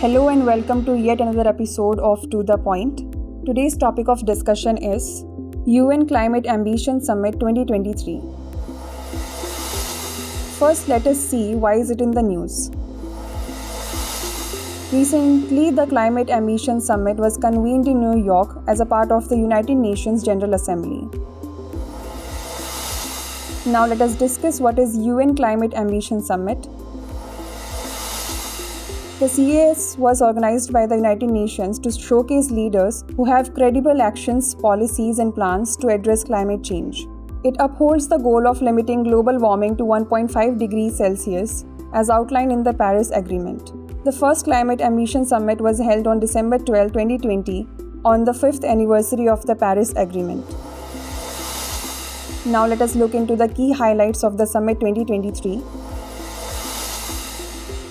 Hello and welcome to yet another episode of To The Point. Today's topic of discussion is UN Climate Ambition Summit 2023. First, let us see why is it in the news. Recently, the Climate Ambition Summit was convened in New York as a part of the United Nations General Assembly. Now let us discuss what is UN Climate Ambition Summit. The CAS was organized by the United Nations to showcase leaders who have credible actions, policies, and plans to address climate change. It upholds the goal of limiting global warming to 1.5 degrees Celsius as outlined in the Paris Agreement. The first Climate Ambition Summit was held on December 12, 2020 on the 5th anniversary of the Paris Agreement. Now let us look into the key highlights of the Summit 2023.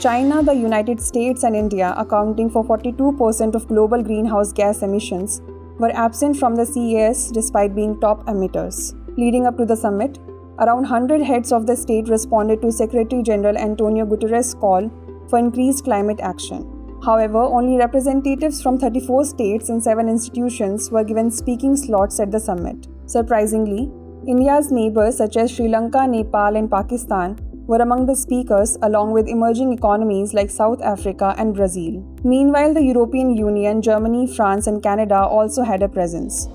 China, the United States, and India, accounting for 42% of global greenhouse gas emissions, were absent from the CAS despite being top emitters. Leading up to the summit, around 100 heads of the state responded to Secretary General Antonio Guterres' call for increased climate action. However, only representatives from 34 states and 7 institutions were given speaking slots at the summit. Surprisingly, India's neighbors such as Sri Lanka, Nepal, and Pakistan were among the speakers, along with emerging economies like South Africa and Brazil. Meanwhile, the European Union, Germany, France, and Canada also had a presence.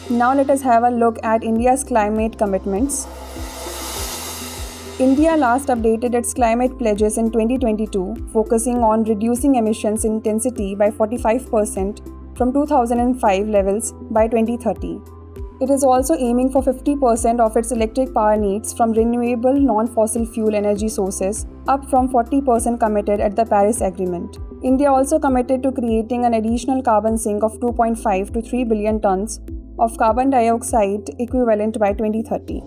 Now let us have a look at India's climate commitments. India last updated its climate pledges in 2022, focusing on reducing emissions intensity by 45% from 2005 levels by 2030. It is also aiming for 50% of its electric power needs from renewable non-fossil fuel energy sources, up from 40% committed at the Paris Agreement. India also committed to creating an additional carbon sink of 2.5 to 3 billion tons of carbon dioxide equivalent by 2030.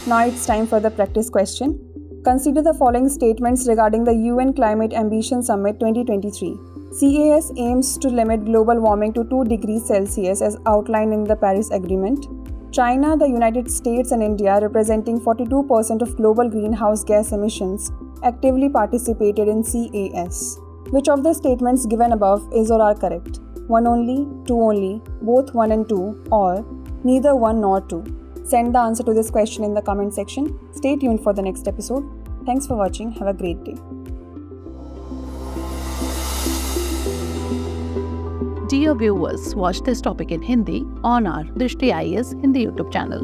Now it's time for the practice question. Consider the following statements regarding the UN Climate Ambition Summit 2023. CAS aims to limit global warming to 2 degrees Celsius as outlined in the Paris Agreement. China, the United States, and India, representing 42% of global greenhouse gas emissions, actively participated in CAS. Which of the statements given above is or are correct? 1 only, 2 only, both 1 and 2, or neither 1 nor 2? Send the answer to this question in the comment section. Stay tuned for the next episode. Thanks for watching. Have a great day. Dear viewers, watch this topic in Hindi on our Drishti IAS Hindi YouTube channel.